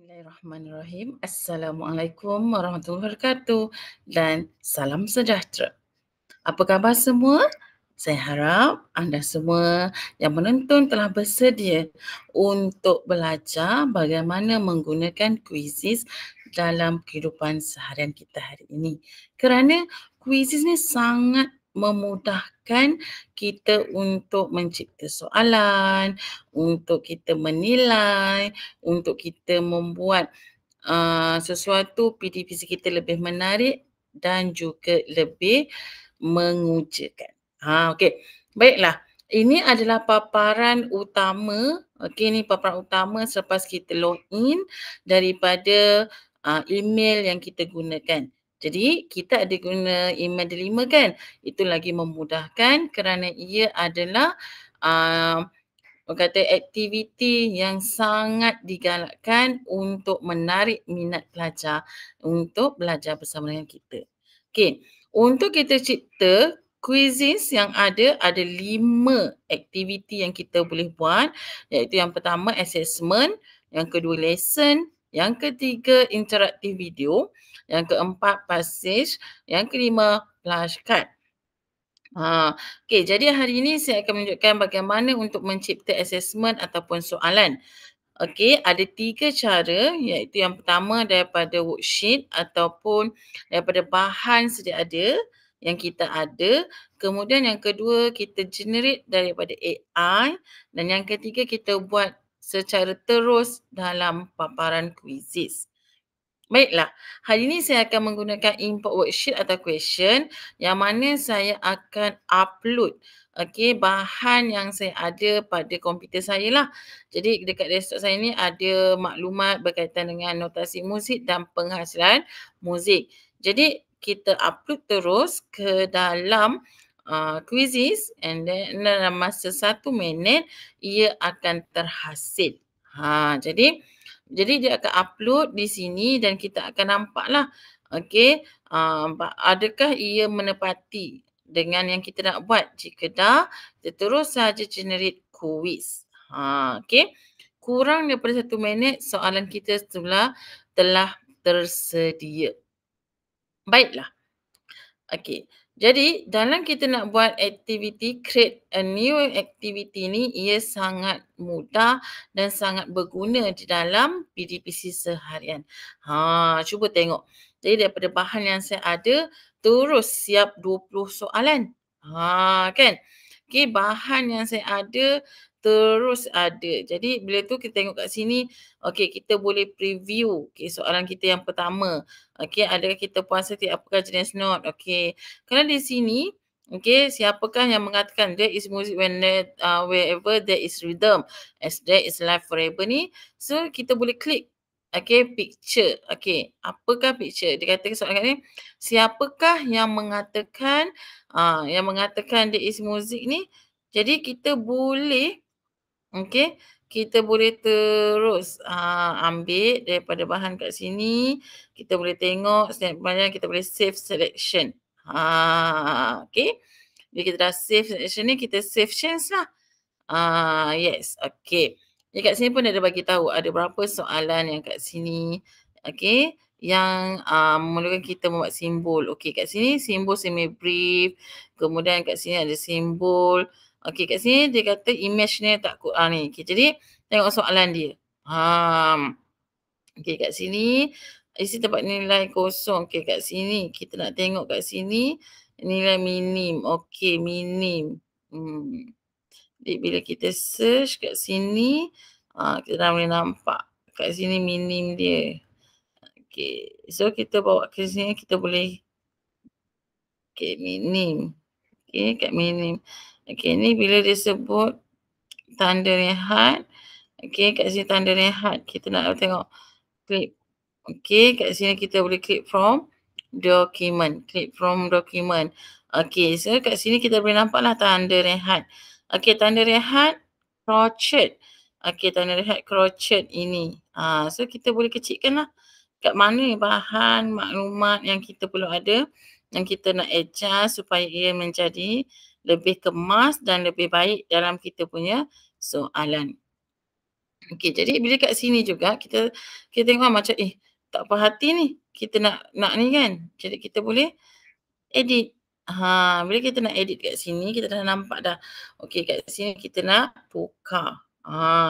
Bismillahirrahmanirrahim. Assalamualaikum warahmatullahi wabarakatuh dan salam sejahtera. Apa khabar semua? Saya harap anda semua yang menonton telah bersedia untuk belajar bagaimana menggunakan kuisis dalam kehidupan seharian kita hari ini. Kerana kuisis ni sangat memudahkan kita untuk mencipta soalan, untuk kita menilai, untuk kita membuat sesuatu PDPC kita lebih menarik dan juga lebih mengujakan. Okey. Baiklah. Ini adalah paparan utama. Okey, ni paparan utama selepas kita login daripada email yang kita gunakan. Jadi, kita ada guna email Delima kan? Itu lagi memudahkan kerana ia adalah kata aktiviti yang sangat digalakkan untuk menarik minat pelajar untuk belajar bersama dengan kita. Okey, untuk kita cipta quizzes yang ada 5 aktiviti yang kita boleh buat, iaitu yang pertama assessment, yang kedua lesson, yang ketiga interaktif video, yang keempat passage, yang kelima flashcard. Okey, jadi hari ini saya akan menunjukkan bagaimana untuk mencipta assessment ataupun soalan. Okey, ada 3 cara, iaitu yang pertama daripada worksheet ataupun daripada bahan sedia ada yang kita ada. Kemudian yang kedua kita generate daripada AI dan yang ketiga kita buat secara terus dalam paparan quizzes. Baiklah, hari ini saya akan menggunakan import worksheet atau question yang mana saya akan upload bahan yang saya ada pada komputer saya lah. Jadi dekat desktop saya ni ada maklumat berkaitan dengan notasi muzik dan penghasilan muzik. Jadi kita upload terus ke dalam quizzes and then dalam masa 1 minit ia akan terhasil. Jadi dia akan upload di sini dan kita akan nampaklah adakah ia menepati dengan yang kita nak buat. Jika dah, kita terus saja generate quiz. Okey. Kurang daripada 1 minit soalan kita telah tersedia. Baiklah. Okey. Jadi dalam kita nak buat aktiviti create a new activity ni ia sangat mudah dan sangat berguna di dalam PDPC seharian. Cuba tengok. Jadi daripada bahan yang saya ada terus siap 20 soalan. Kan? Okey, bahan yang saya ada terus ada. Jadi bila tu kita tengok kat sini, okey kita boleh preview soalan kita yang pertama. Okey, adakah kita puas hati apakah jenis note? Okey. Kalau di sini, siapakah yang mengatakan there is music wherever there is rhythm, as there is life forever ni. So kita boleh klik picture. Okey, apakah picture? Dia kata soalan kat ni, siapakah yang mengatakan there is music ni? Jadi kita boleh kita boleh terus ambil daripada bahan kat sini. Kita boleh tengok sebenarnya kita boleh save selection. Okey. Bila kita dah save selection ni, kita save change lah. Yes, okey. Jadi kat sini pun ada bagi tahu ada berapa soalan yang kat sini. Okey. Yang memerlukan kita membuat simbol. Okey, kat sini simbol semi brief. Kemudian kat sini ada simbol. Okey, kat sini dia kata image ni tak ni. Okay, jadi tengok soalan dia. Okey, kat sini isi tempat nilai kosong. Okey, kat sini kita nak tengok kat sini nilai minim. Okey, minim. Jadi bila kita search kat sini kita dah boleh nampak kat sini minim dia. Okey, so kita bawa ke sini kita boleh minim. Okey, kat minim. Okey, ni bila dia sebut tanda rehat. Okey, kat sini tanda rehat. Kita nak tengok klik. Okey, kat sini kita boleh klik from document. Klik from document. Okey, so kat sini kita boleh nampaklah tanda rehat. Okey, tanda rehat crochet. Okey, tanda rehat crochet ini. So kita boleh kecilkan lah. Kat mana bahan maklumat yang kita perlu ada. Yang kita nak adjust supaya ia menjadi lebih kemas dan lebih baik dalam kita punya soalan. Okey, jadi bila kat sini juga kita tengok macam, tak puas hati ni, kita nak ni kan. Jadi kita boleh edit. Bila kita nak edit kat sini, kita dah nampak dah. Okey, kat sini kita nak tukar.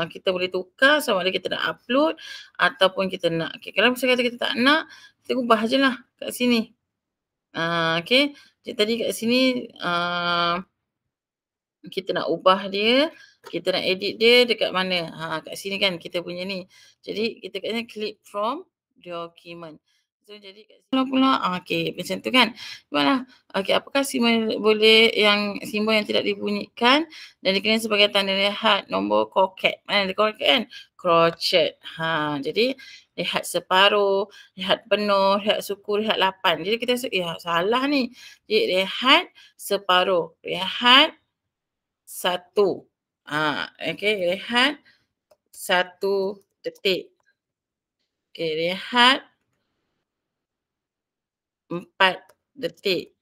Kita boleh tukar sama ada kita nak upload ataupun kita nak. Okey, kalau misalnya kata kita tak nak, kita ubah je lah kat sini. Okey. Jadi tadi kat sini, kita nak ubah dia, kita nak edit dia dekat mana? Kat sini kan kita punya ni. Jadi kita kat sini click from document. So jadi kat sini pula, okey macam tu kan. Buatlah. Okey, apakah simbol yang tidak dibunyikan dan dikenali sebagai tanda lihat nombor croquet. Mana ada croquet kan? Crochet. Jadi lihat separuh, lihat penuh, lihat suku, lihat 8. Jadi kita rasa, salah ni. Jadi lihat separuh, lihat 1. Okey, lihat 1 detik. Okey, lihat 4 detik.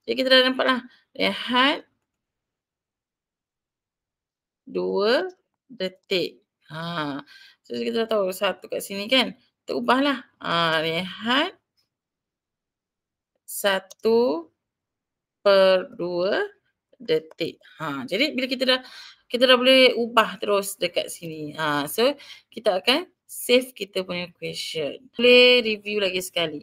Jadi kita dah nampaklah. Lihat 2 detik. So kita dah tahu 1 kat sini kan. Kita ubahlah. Lihat 1/2 detik. Jadi bila kita dah boleh ubah terus dekat sini. So kita akan save kita punya question. Boleh review lagi sekali.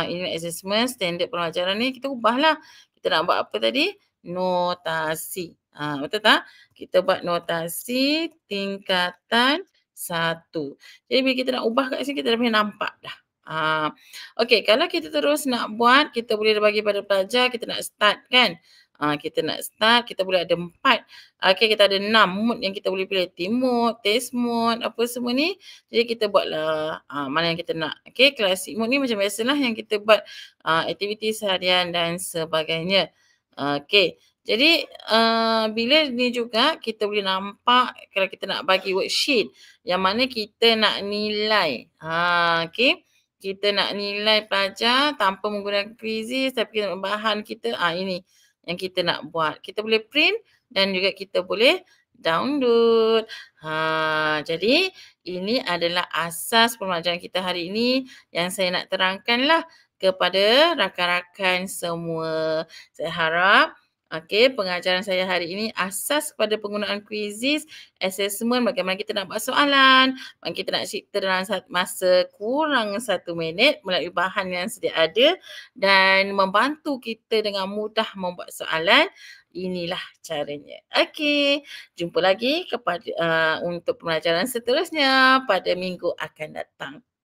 Ini assessment standard pelajaran ni kita ubahlah. Kita nak buat apa tadi? Notasi. Betul tak? Kita buat notasi tingkatan 1. Jadi bila kita nak ubah kat sini kita dah boleh nampak dah. Okey, kalau kita terus nak buat, kita boleh bagi pada pelajar, kita nak start kan. Kita nak start, kita boleh ada 4. Okey, kita ada 6 mode yang kita boleh pilih. Team mode, test mode, apa semua ni. Jadi kita buatlah mana yang kita nak. Okey, classic mode ni macam biasalah yang kita buat aktiviti seharian dan sebagainya. Okey, jadi bila ni juga kita boleh nampak kalau kita nak bagi worksheet yang mana kita nak nilai. Okey. Kita nak nilai pelajar tanpa menggunakan quizzes tapi bahan kita, ini yang kita nak buat. Kita boleh print dan juga kita boleh download. Jadi ini adalah asas pembelajaran kita hari ini yang saya nak terangkanlah kepada rakan-rakan semua. Saya harap pengajaran saya hari ini asas kepada penggunaan quizzes, assessment, bagaimana kita nak buat soalan, bagaimana kita nak cipta dalam masa kurang 1 minit melalui bahan yang sedia ada dan membantu kita dengan mudah membuat soalan. Inilah caranya. Okey, jumpa lagi untuk pembelajaran seterusnya pada minggu akan datang.